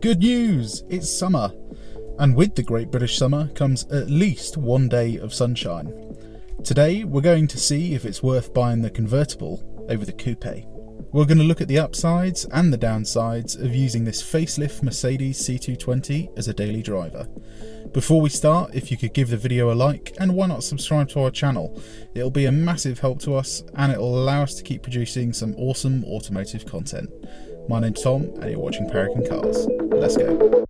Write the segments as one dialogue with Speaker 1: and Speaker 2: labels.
Speaker 1: Good news! It's summer, and with the Great British Summer comes at least one day of sunshine. Today we're going to see if it's worth buying the convertible over the coupe. We're going to look at the upsides and the downsides of using this facelift Mercedes C220 as a daily driver. Before we start, if you could give the video a like, and why not subscribe to our channel? It'll be a massive help to us and it'll allow us to keep producing some awesome automotive content. My name's Tom and you're watching Paragon Cars. Let's go.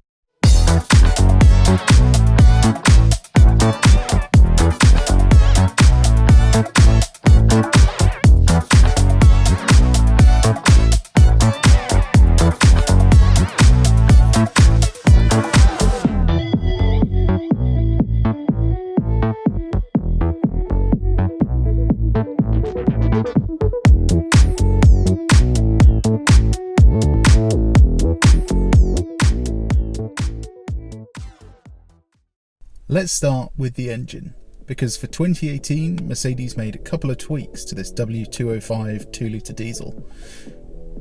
Speaker 1: Let's start with the engine, because for 2018 Mercedes made a couple of tweaks to this W205 2-litre diesel.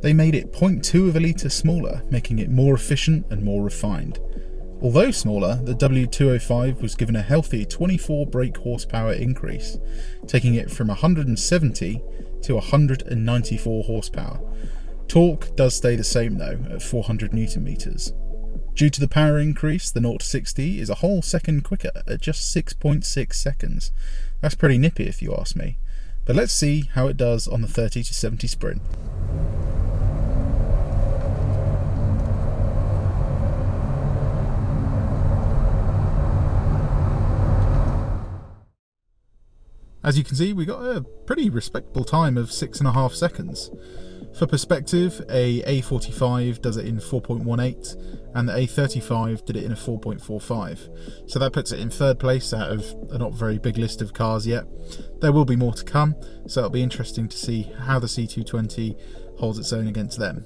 Speaker 1: They made it 0.2 of a litre smaller, making it more efficient and more refined. Although smaller, the W205 was given a healthy 24 brake horsepower increase, taking it from 170 to 194 horsepower. Torque does stay the same though, at 400 Newton meters. Due to the power increase, the 0 to 60 is a whole second quicker at just 6.6 seconds. That's pretty nippy if you ask me. But let's see how it does on the 30 to 70 sprint. As you can see, we got a pretty respectable time of 6.5 seconds. For perspective, a A45 does it in 4.18 and the A35 did it in a 4.45. So that puts it in third place out of a not very big list of cars yet. There will be more to come, so it'll be interesting to see how the C220 holds its own against them.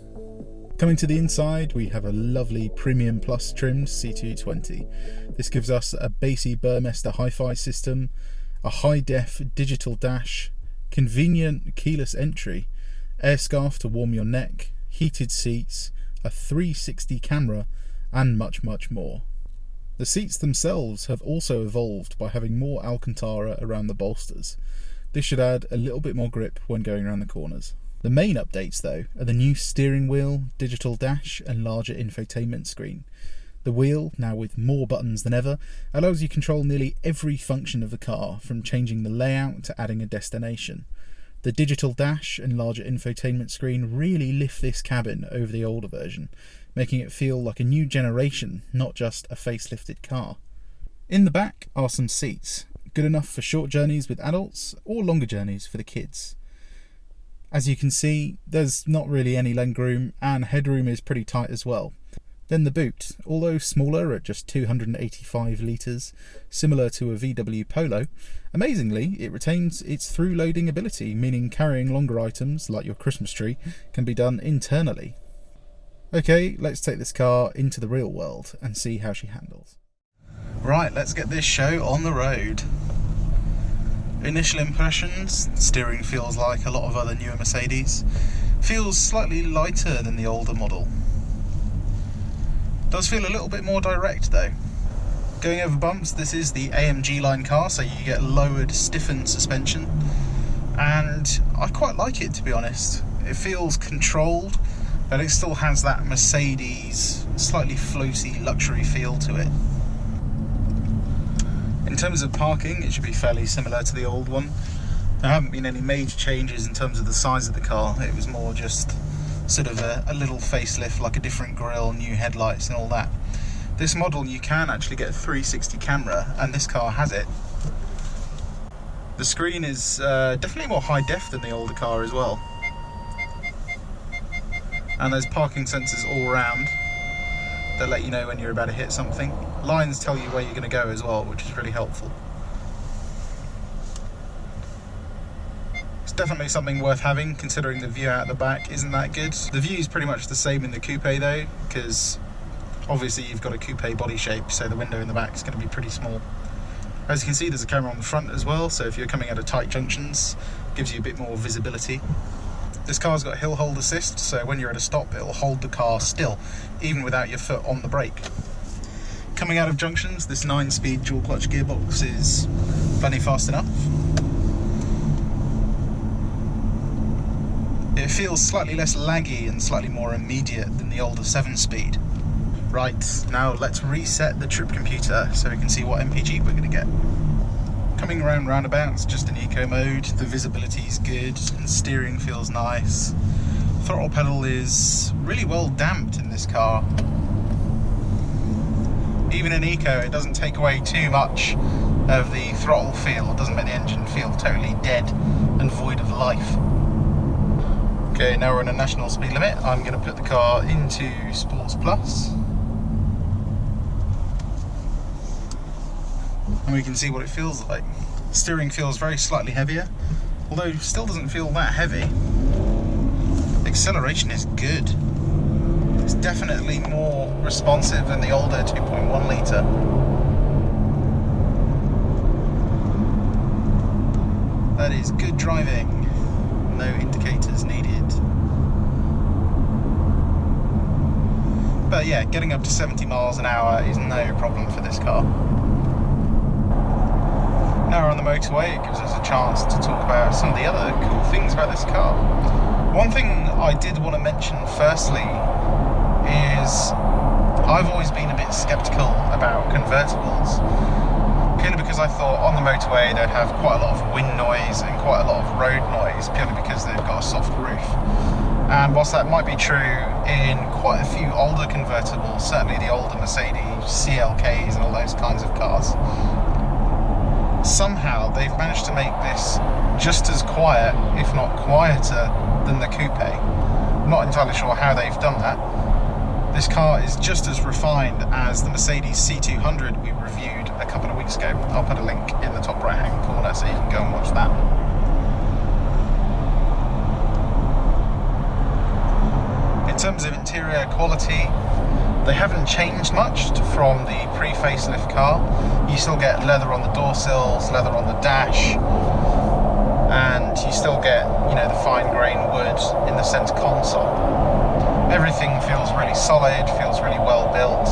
Speaker 1: Coming to the inside, we have a lovely Premium Plus trimmed C220. This gives us a bassy Burmester hi-fi system, a high-def digital dash, convenient keyless entry, air scarf to warm your neck, heated seats, a 360 camera, and much more. The seats themselves have also evolved by having more Alcantara around the bolsters. This should add a little bit more grip when going around the corners. The main updates though are the new steering wheel, digital dash, and larger infotainment screen. The wheel, now with more buttons than ever, allows you to control nearly every function of the car, from changing the layout to adding a destination. The digital dash and larger infotainment screen really lift this cabin over the older version, making it feel like a new generation, not just a facelifted car. In the back are some seats, good enough for short journeys with adults or longer journeys for the kids. As you can see, there's not really any legroom and headroom is pretty tight as well. Then the boot, although smaller at just 285 litres, similar to a VW Polo, amazingly it retains its through-loading ability, meaning carrying longer items, like your Christmas tree, can be done internally. Okay, let's take this car into the real world and see how she handles. Right, let's get this show on the road. Initial impressions, steering feels like a lot of other newer Mercedes. Feels slightly lighter than the older model. Does feel a little bit more direct though. Going over bumps, this is the AMG line car, so you get lowered, stiffened suspension, and I quite like it, to be honest. It feels controlled, but it still has that Mercedes slightly floaty luxury feel to it. In terms of parking, it should be fairly similar to the old one. There haven't been any major changes in terms of the size of the car. It was more just sort of a little facelift, like a different grille, new headlights and all that. This model you can actually get a 360 camera, and this car has it. The screen is definitely more high def than the older car as well. And there's parking sensors all around that let you know when you're about to hit something. Lines tell you where you're going to go as well, which is really helpful. Definitely something worth having, considering the view out the back isn't that good. The view is pretty much the same in the coupe though, because obviously you've got a coupe body shape, so the window in the back is going to be pretty small. As you can see, there's a camera on the front as well, so if you're coming out of tight junctions, it gives you a bit more visibility. This car's got hill hold assist, so when you're at a stop, it'll hold the car still, even without your foot on the brake. Coming out of junctions, this 9-speed dual clutch gearbox is plenty fast enough. It feels slightly less laggy and slightly more immediate than the older 7-speed. Right, now let's reset the trip computer so we can see what MPG we're going to get. Coming around roundabouts, just in eco mode, the visibility is good and steering feels nice. Throttle pedal is really well damped in this car. Even in eco, it doesn't take away too much of the throttle feel. It doesn't make the engine feel totally dead and void of life. Okay, now we're on a national speed limit. I'm going to put the car into Sports Plus. And we can see what it feels like. Steering feels very slightly heavier, although it still doesn't feel that heavy. Acceleration is good. It's definitely more responsive than the older 2.1 litre. That is good driving. No indicators needed. But yeah, getting up to 70 miles an hour is no problem for this car. Now we're on the motorway, it gives us a chance to talk about some of the other cool things about this car. One thing I did want to mention firstly is I've always been a bit sceptical about convertibles, purely because I thought on the motorway they'd have quite a lot of wind noise and quite a lot of road noise, purely because they've got a soft roof. And whilst that might be true in quite a few older convertibles, certainly the older Mercedes CLKs and all those kinds of cars, somehow they've managed to make this just as quiet, if not quieter, than the coupe. I'm not entirely sure how they've done that. This car is just as refined as the Mercedes C200 we reviewed a couple of weeks ago. I'll put a link in the top right hand corner so you can go and watch that. In terms of interior quality, they haven't changed much from the pre-facelift car. You still get leather on the door sills, leather on the dash, and you still get, you know, the fine grain wood in the centre console. Everything feels really solid, feels really well built.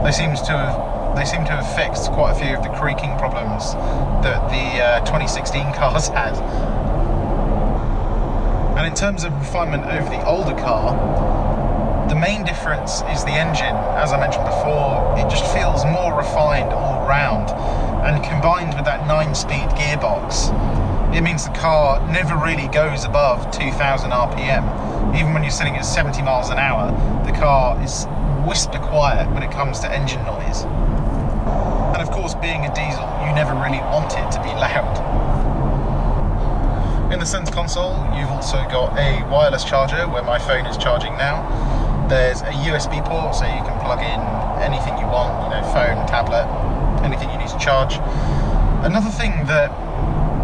Speaker 1: They seem to have fixed quite a few of the creaking problems that the 2016 cars had. And in terms of refinement over the older car, the main difference is the engine. As I mentioned before, it just feels more refined all round, and combined with that 9-speed gearbox, it means the car never really goes above 2000 RPM. Even when you're sitting at 70 miles an hour, the car is whisper quiet when it comes to engine noise. And of course, being a diesel, you never really want it to be loud. In the centre console, you've also got a wireless charger where my phone is charging now. There's a USB port, so you can plug in anything you want, you know, phone, tablet, anything you need to charge. Another thing that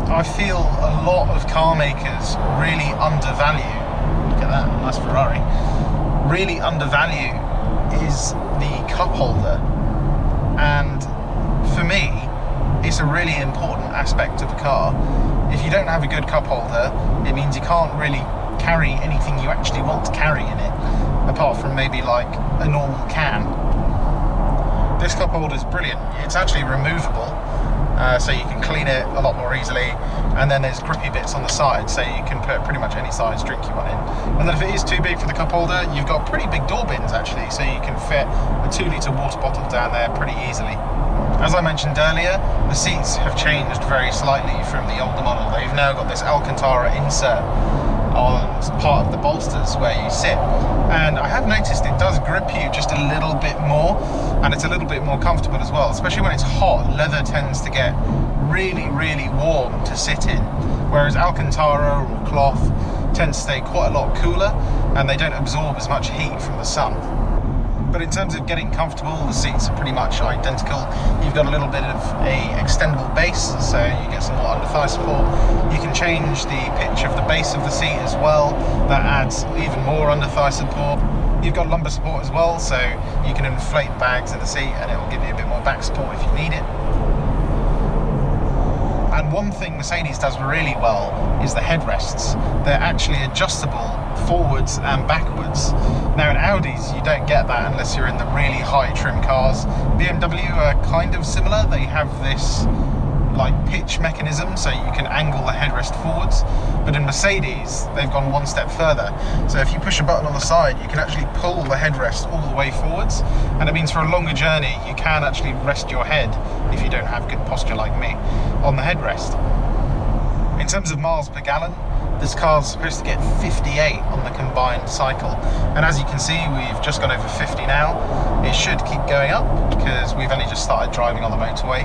Speaker 1: I feel a lot of car makers really undervalue, look at that, nice Ferrari, really undervalue is the cup holder. And for me, it's a really important aspect of a car. If you don't have a good cup holder, it means you can't really carry anything you actually want to carry in it, apart from maybe like a normal can. This cup holder is brilliant. It's actually removable, so you can clean it a lot more easily, and then there's grippy bits on the side, so you can put pretty much any size drink you want in. And then if it is too big for the cup holder, you've got pretty big door bins actually, so you can fit a 2-litre water bottle down there pretty easily. As I mentioned earlier, the seats have changed very slightly from the older model. They've now got this Alcantara insert on part of the bolsters where you sit, and I have noticed it does grip you just a little bit more, and it's a little bit more comfortable as well. Especially when it's hot, leather tends to get really, really warm to sit in, whereas Alcantara or cloth tend to stay quite a lot cooler, and they don't absorb as much heat from the sun. But in terms of getting comfortable, the seats are pretty much identical. You've got a little bit of a extendable base, so you get some more under-thigh support. You can change the pitch of the base of the seat as well. That adds even more under-thigh support. You've got lumbar support as well, so you can inflate bags in the seat and it will give you a bit more back support if you need it. And one thing Mercedes does really well is the headrests. They're actually adjustable forwards and backwards. Now in Audis you don't get that unless you're in the really high trim cars. BMW are kind of similar. They have this like pitch mechanism so you can angle the headrest forwards, but in Mercedes they've gone one step further. So if you push a button on the side, you can actually pull the headrest all the way forwards, and it means for a longer journey you can actually rest your head, if you don't have good posture like me, on the headrest. In terms of miles per gallon, this car's supposed to get 58 on the combined cycle, and as you can see we've just gone over 50 now. It should keep going up because we've only just started driving on the motorway,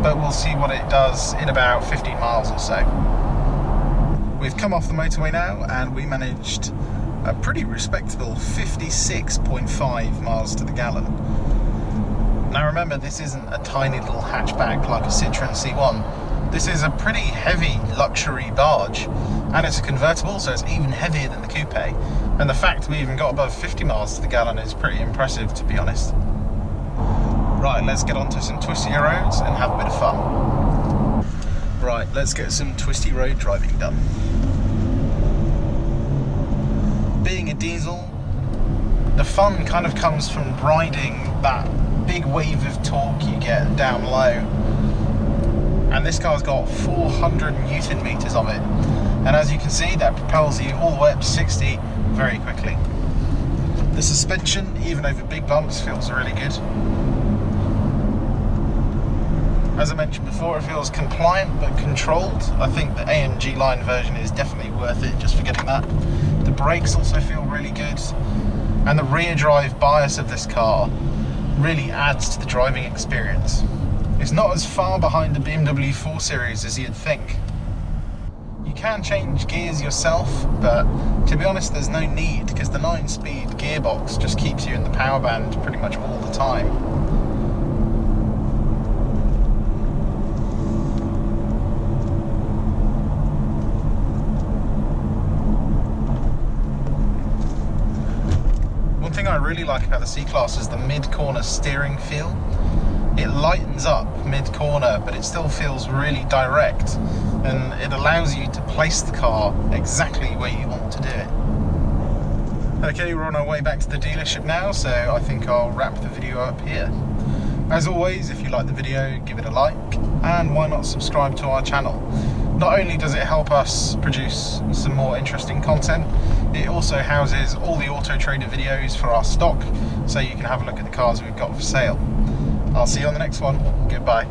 Speaker 1: but we'll see what it does in about 15 miles or so. We've come off the motorway now and we managed a pretty respectable 56.5 miles to the gallon. Now remember, this isn't a tiny little hatchback like a Citroen C1. This is a pretty heavy luxury barge, and it's a convertible, so it's even heavier than the coupe. And the fact we even got above 50 miles to the gallon is pretty impressive, to be honest. Right, let's get onto some twisty roads and have a bit of fun. Right, let's get some twisty road driving done. Being a diesel, the fun kind of comes from riding that big wave of torque you get down low. And this car's got 400 Newton meters of it. And as you can see, that propels you all the way up to 60 very quickly. The suspension, even over big bumps, feels really good. As I mentioned before, it feels compliant but controlled. I think the AMG line version is definitely worth it just for getting that. The brakes also feel really good. And the rear drive bias of this car really adds to the driving experience. It's not as far behind the BMW 4 Series as you'd think. You can change gears yourself, but to be honest there's no need, because the 9-speed gearbox just keeps you in the power band pretty much all the time. One thing I really like about the C-Class is the mid-corner steering feel. It lightens up mid-corner, but it still feels really direct, and it allows you to place the car exactly where you want to do it. Okay, we're on our way back to the dealership now, so I think I'll wrap the video up here. As always, if you like the video, give it a like, and why not subscribe to our channel. Not only does it help us produce some more interesting content, it also houses all the Auto Trader videos for our stock, so you can have a look at the cars we've got for sale. I'll see you on the next one. Goodbye.